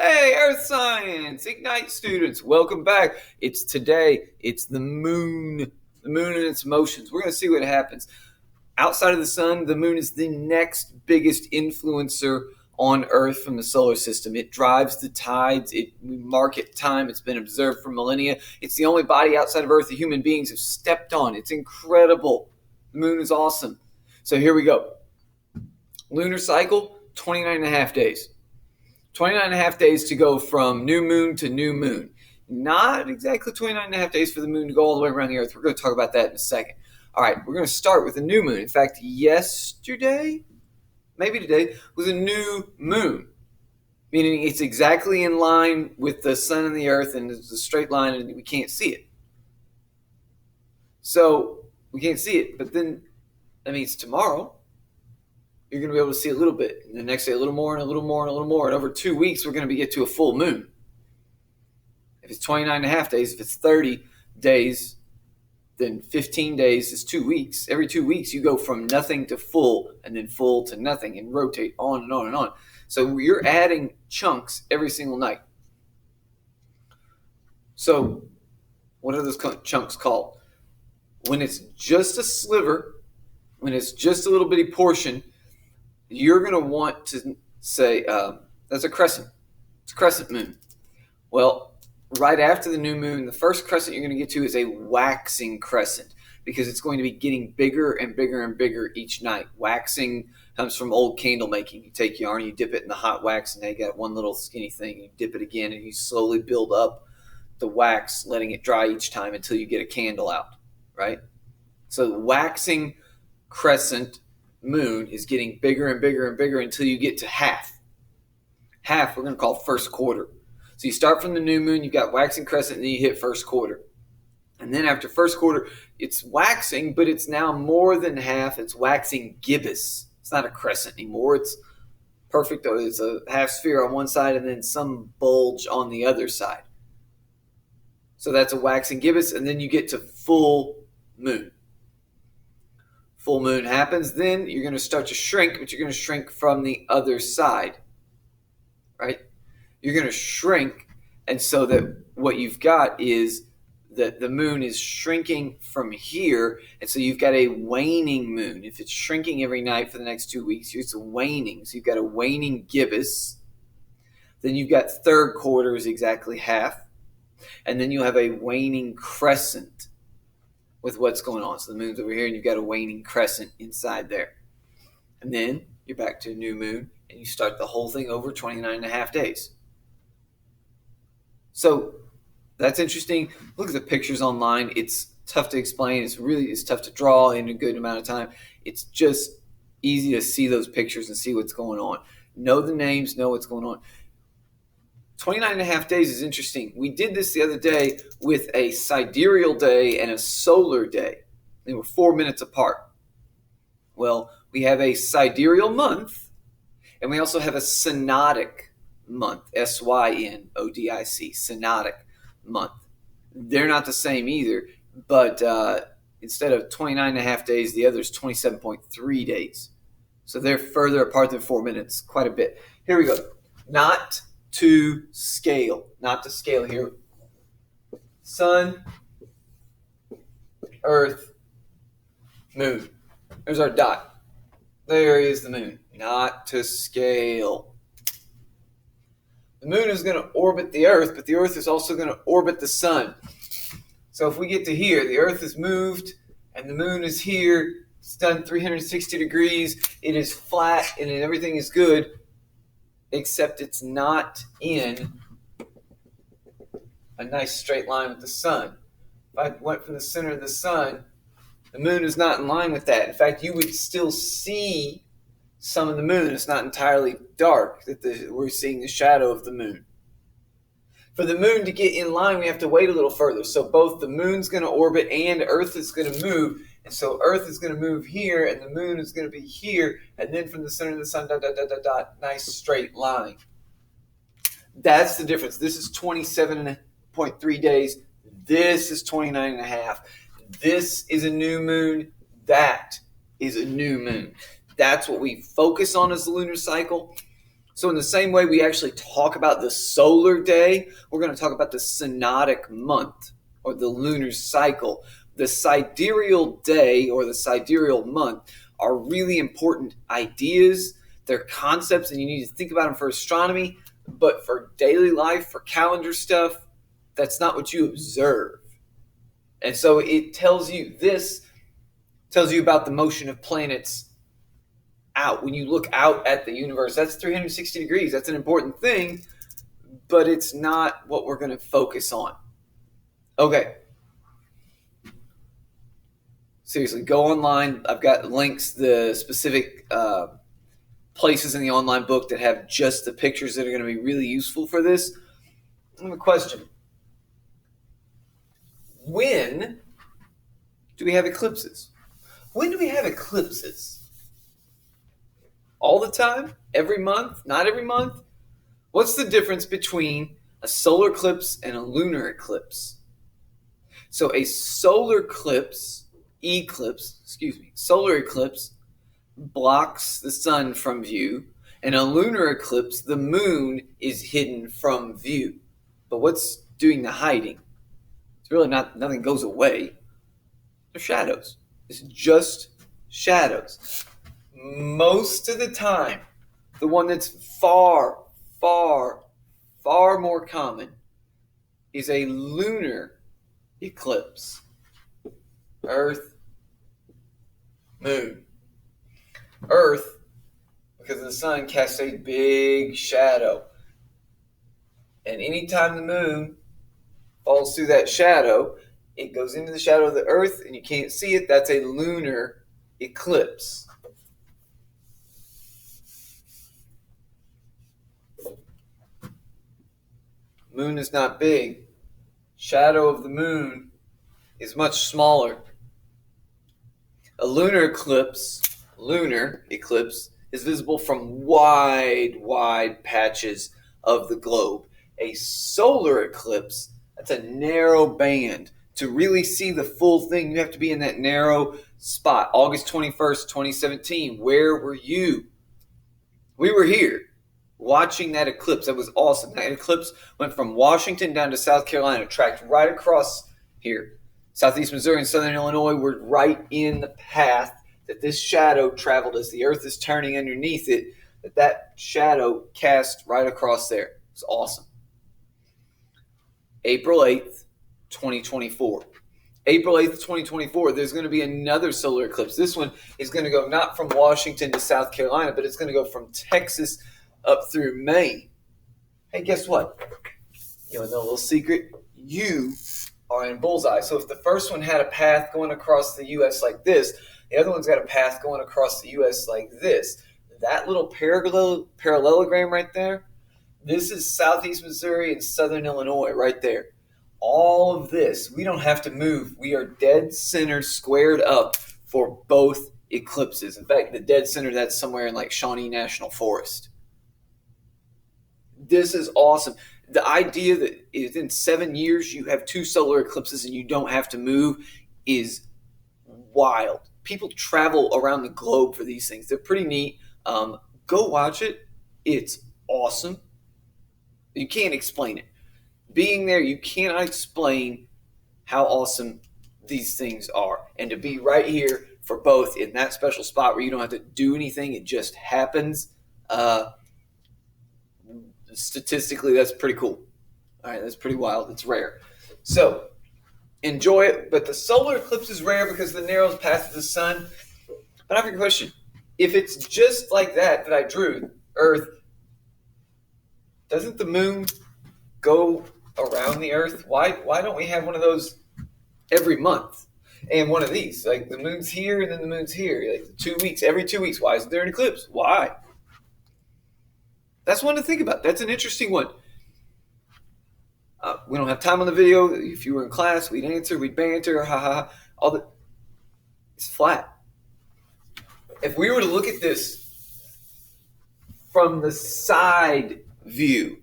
Hey, Earth Science! Ignite students, welcome back. It's today. It's the moon. The moon and its motions. We're going to see what happens. Outside of the sun, the moon is the next biggest influencer on Earth from the solar system. It drives the tides. We mark it time. It's been observed for millennia. It's the only body outside of Earth that human beings have stepped on. It's incredible. The moon is awesome. So here we go. Lunar cycle, 29 and a half days. 29 and a half days to go from new moon to new moon. Not exactly 29 and a half days for the moon to go all the way around the Earth. We're going to talk about that in a second. All right, we're going to start with a new moon. In fact, yesterday, maybe today, was a new moon, meaning it's exactly in line with the sun and the Earth, and it's a straight line, and we can't see it. So we can't see it, but then that means tomorrow you're going to be able to see a little bit, and the next day a little more and a little more and a little more, and over 2 weeks we're going to get to a full moon. If it's 29 and a half days, if it's 30 days, then 15 days is 2 weeks. Every 2 weeks you go from nothing to full, and then full to nothing, and rotate on and on and on. So you're adding chunks every single night. So what are those chunks called? When it's just a sliver, when it's just a little bitty portion, you're going to want to say, that's a crescent. It's a crescent moon. Well, right after the new moon, the first crescent you're going to get to is a waxing crescent, because it's going to be getting bigger and bigger and bigger each night. Waxing comes from old candle making. You take yarn, you dip it in the hot wax, and they got one little skinny thing. You dip it again, and you slowly build up the wax, letting it dry each time until you get a candle out, right? So the waxing crescent moon is getting bigger and bigger and bigger until you get to half. Half we're going to call first quarter. So you start from the new moon, you've got waxing crescent, and then you hit first quarter. And then after first quarter, it's waxing, but it's now more than half. It's waxing gibbous. It's not a crescent anymore. It's perfect. It's a half sphere on one side and then some bulge on the other side. So that's a waxing gibbous, and then you get to full moon. Full moon happens, then you're going to start to shrink, but you're going to shrink from the other side, right? You're going to shrink, and so that what you've got is that the moon is shrinking from here, and so you've got a waning moon. If it's shrinking every night for the next 2 weeks, it's waning. So you've got a waning gibbous. Then you've got third quarter is exactly half, and then you have a waning crescent with what's going on. So the moon's over here, and you've got a waning crescent inside there. And then you're back to a new moon, and you start the whole thing over 29 and a half days. So that's interesting. Look at the pictures online. It's tough to explain. It's tough to draw in a good amount of time. It's just easy to see those pictures and see what's going on. Know the names, know what's going on. 29 and a half days is interesting. We did this the other day with a sidereal day and a solar day. They were 4 minutes apart. Well, we have a sidereal month, and we also have a synodic month, synodic, synodic month. They're not the same either, but instead of 29 and a half days, the other is 27.3 days. So they're further apart than 4 minutes, quite a bit. Here we go. Not to scale here. Sun, Earth, moon. There's our dot. There is the moon. Not to scale. The moon is going to orbit the Earth, but the Earth is also going to orbit the sun. So if we get to here, the Earth is moved and the moon is here. It's done 360 degrees. It is flat and everything is good, except it's not in a nice straight line with the sun. If I went from the center of the sun, the moon is not in line with that. In fact, you would still see some of the moon. It's not entirely dark. We're seeing the shadow of the moon. For the moon to get in line, we have to wait a little further. So both the moon's going to orbit and Earth is going to move. And so Earth is going to move here, and the moon is going to be here. And then from the center of the sun, dot, dot, dot, dot, dot, nice straight line. That's the difference. This is 27.3 days. This is 29 and a half. This is a new moon. That is a new moon. That's what we focus on as the lunar cycle. So in the same way we actually talk about the solar day, we're going to talk about the synodic month or the lunar cycle. The sidereal day or the sidereal month are really important ideas. They're concepts, and you need to think about them for astronomy. But for daily life, for calendar stuff, that's not what you observe. And so it tells you about the motion of planets out. When you look out at the universe, that's 360 degrees. That's an important thing, but it's not what we're going to focus on. Okay. Seriously, go online. I've got links, the specific places in the online book that have just the pictures that are going to be really useful for this. I have a question. When do we have eclipses? When do we have eclipses? All the time? Every month? Not every month? What's the difference between a solar eclipse and a lunar eclipse? So a solar eclipse blocks the sun from view, and a lunar eclipse, the moon is hidden from view. But what's doing the hiding? It's really nothing goes away. They're shadows. It's just shadows. Most of the time, the one that's far, far, far more common is a lunar eclipse. Earth, moon. Earth, because the sun casts a big shadow. And anytime the moon falls through that shadow, it goes into the shadow of the earth and you can't see it. That's a lunar eclipse. Moon is not big. Shadow of the moon is much smaller. A lunar eclipse is visible from wide patches of the globe. A solar eclipse, that's a narrow band. To really see the full thing, you have to be in that narrow spot. August 21st, 2017, where were you? We were here watching that eclipse. That was awesome. That eclipse went from Washington down to South Carolina, tracked right across here. Southeast Missouri and Southern Illinois were right in the path that this shadow traveled as the earth is turning underneath it, that shadow cast right across there. It's awesome. April 8th, 2024. April 8th, 2024, there's going to be another solar eclipse. This one is going to go not from Washington to South Carolina, but it's going to go from Texas up through Maine. Hey, guess what? You want to know a little secret? You are in bullseye. So if the first one had a path going across the U.S. like this, the other one's got a path going across the U.S. like this. That little parallelogram right there, this is Southeast Missouri and Southern Illinois right there. All of this, we don't have to move. We are dead center squared up for both eclipses. In fact, the dead center, that's somewhere in like Shawnee National Forest. This is awesome. The idea that within 7 years you have 2 solar eclipses and you don't have to move is wild. People travel around the globe for these things. They're pretty neat. Go watch it. It's awesome. You can't explain it. Being there, you cannot explain how awesome these things are. And to be right here for both in that special spot where you don't have to do anything, it just happens. Statistically, that's pretty cool. All right, that's pretty wild. It's rare. So enjoy it. But the solar eclipse is rare because of the narrow path of the sun. But I have a question. If it's just like that I drew, Earth, doesn't the moon go around the Earth? Why don't we have one of those every month? And one of these, like the moon's here and then the moon's here, like 2 weeks, every 2 weeks. Why isn't there an eclipse? Why? That's one to think about. That's an interesting one. We don't have time on the video. If you were in class, we'd answer, we'd banter, it's flat. If we were to look at this from the side view,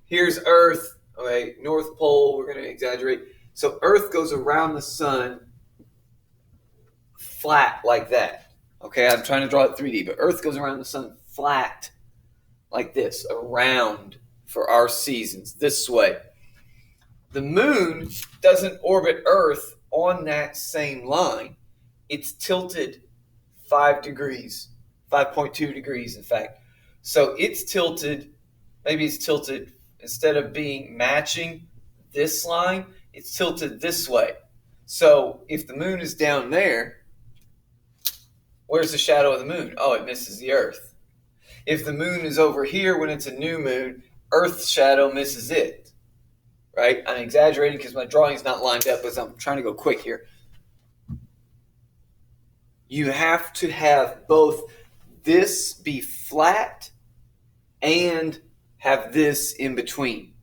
here's Earth, okay, North Pole, we're going to exaggerate. So Earth goes around the sun flat like that. Okay, I'm trying to draw it 3D, but Earth goes around the sun flat like this, around for our seasons, this way. The moon doesn't orbit Earth on that same line. It's tilted 5 degrees, 5.2 degrees, in fact. So it's tilted, maybe it's tilted, instead of being matching this line, it's tilted this way. So if the moon is down there, where's the shadow of the moon? Oh, it misses the Earth. If the moon is over here when it's a new moon, Earth's shadow misses it. Right? I'm exaggerating because my drawing's not lined up because I'm trying to go quick here. You have to have both this be flat and have this in between.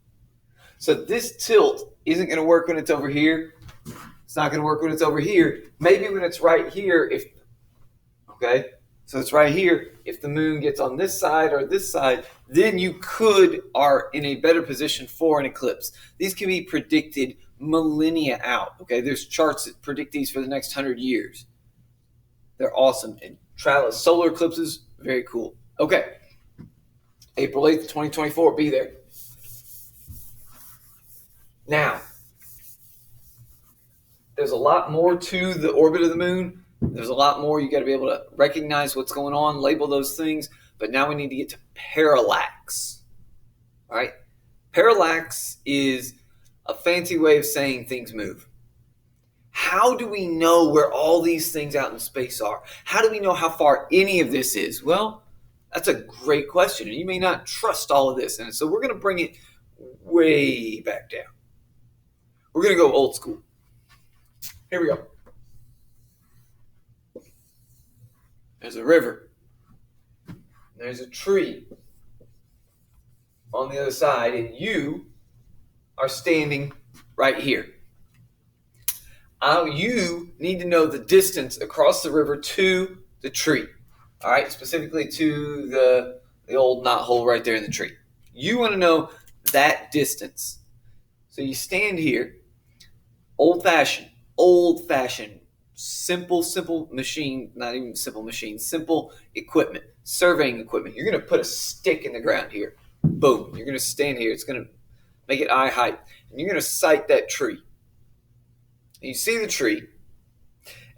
So this tilt isn't going to work when it's over here. It's not going to work when it's over here. Maybe when it's right here, okay? So it's right here. If the moon gets on this side or this side, then you are in a better position for an eclipse. These can be predicted millennia out, okay? There's charts that predict these for the next 100 years. They're awesome. And solar eclipses, very cool. Okay. April 8th, 2024, be there. Now, there's a lot more to the orbit of the moon. There's a lot more. You got to be able to recognize what's going on, label those things. But now we need to get to parallax. All right? Parallax is a fancy way of saying things move. How do we know where all these things out in space are? How do we know how far any of this is? Well, that's a great question. And you may not trust all of this. And so we're going to bring it way back down. We're going to go old school. Here we go. There's a river. There's a tree on the other side, and you are standing right here. You need to know the distance across the river to the tree. All right, specifically to the old knot hole right there in the tree. You want to know that distance. So you stand here, old-fashioned, simple machine, not even simple machine, simple equipment, surveying equipment. You're going to put a stick in the ground here. Boom. You're going to stand here. It's going to make it eye height. And you're going to sight that tree. And you see the tree.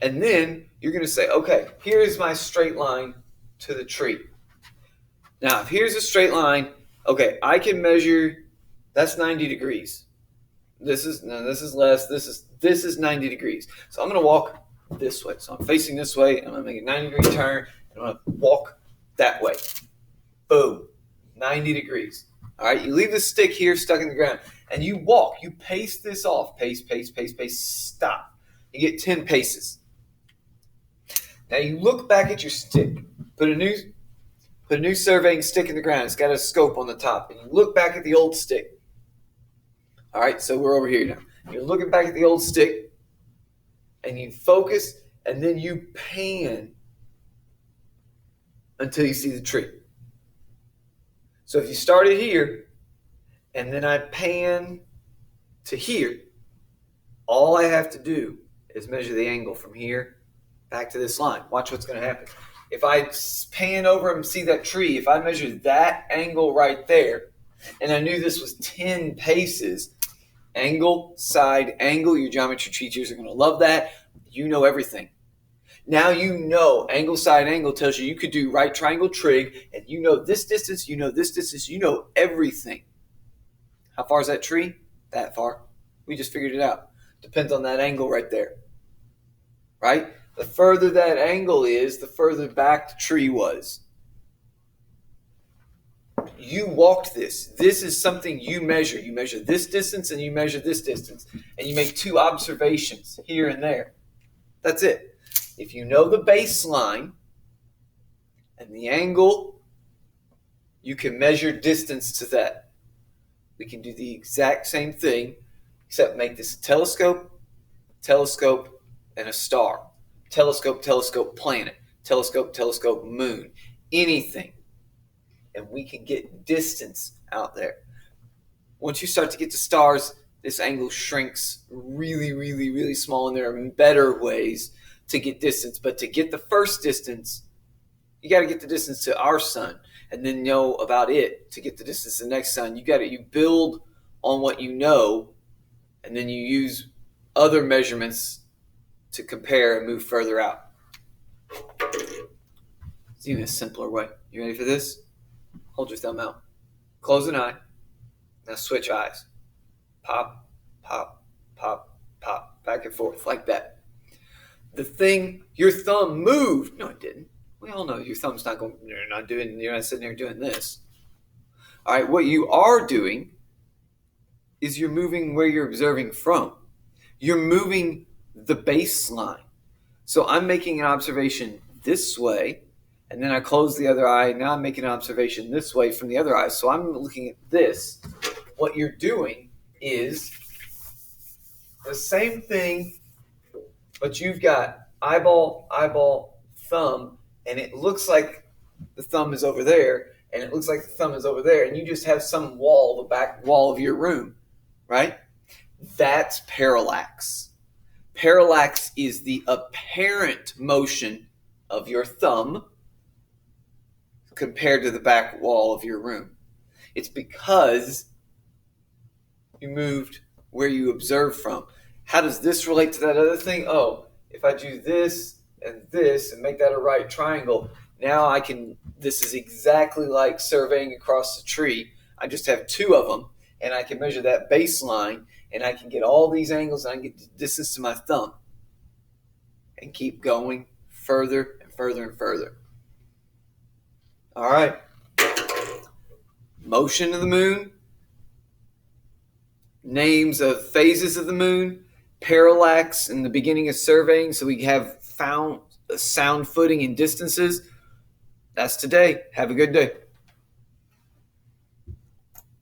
And then you're going to say, okay, here's my straight line to the tree. Now, if here's a straight line, okay, I can measure, that's 90 degrees. This is less. This is 90 degrees. So I'm going to walk this way. So I'm facing this way. I'm going to make a 90-degree turn. And I'm going to walk that way. Boom. 90 degrees. All right. You leave the stick here stuck in the ground. And you walk. You pace this off. Pace. Stop. You get 10 paces. Now you look back at your stick. Put a new surveying stick in the ground. It's got a scope on the top. And you look back at the old stick. All right, so we're over here now. You're looking back at the old stick, and you focus, and then you pan until you see the tree. So if you started here, and then I pan to here, all I have to do is measure the angle from here back to this line. Watch what's going to happen. If I pan over and see that tree, if I measure that angle right there, and I knew this was 10 paces, angle, side, angle. Your geometry teachers are going to love that. You know everything. Now you know angle, side, angle tells you could do right triangle trig, and you know this distance, you know this distance, you know everything. How far is that tree? That far. We just figured it out. Depends on that angle right there. Right? The further that angle is, the further back the tree was. You walked this. This is something you measure. You measure this distance and you measure this distance. And you make 2 observations here and there. That's it. If you know the baseline and the angle, you can measure distance to that. We can do the exact same thing, except make this a telescope, and a star. Telescope, planet. Telescope, moon. Anything. And we can get distance out there. Once you start to get to stars, this angle shrinks really small, and there are better ways to get distance. But to get the first distance, you got to get the distance to our sun. and then know about it to get the distance to the next sun. You build on what you know, and then you use other measurements to compare and move further out. It's even a simpler way. You ready for this? Hold your thumb out. Close an eye. Now switch eyes. Pop, pop, pop, pop, back and forth like that. Your thumb moved. No, it didn't. We all know your thumb's not going. You're not sitting there doing this. All right, what you are doing is you're moving where you're observing from. You're moving the baseline. So I'm making an observation this way, and then I close the other eye. Now I'm making an observation this way from the other eye. So I'm looking at this. What you're doing is the same thing, but you've got eyeball, eyeball, thumb, and it looks like the thumb is over there, and it looks like the thumb is over there, and you just have some wall, the back wall of your room, right? That's parallax. Parallax is the apparent motion of your thumb compared to the back wall of your room. It's because you moved where you observed from. How does this relate to that other thing? Oh, if I do this and make that a right triangle, now this is exactly like surveying across the tree. I just have two of them, and I can measure that baseline, and I can get all these angles, and I can get the distance to my thumb and keep going further and further and further. All right. Motion of the moon, names of phases of the moon, parallax in the beginning of surveying, so we have found a sound footing and distances. That's today. Have a good day.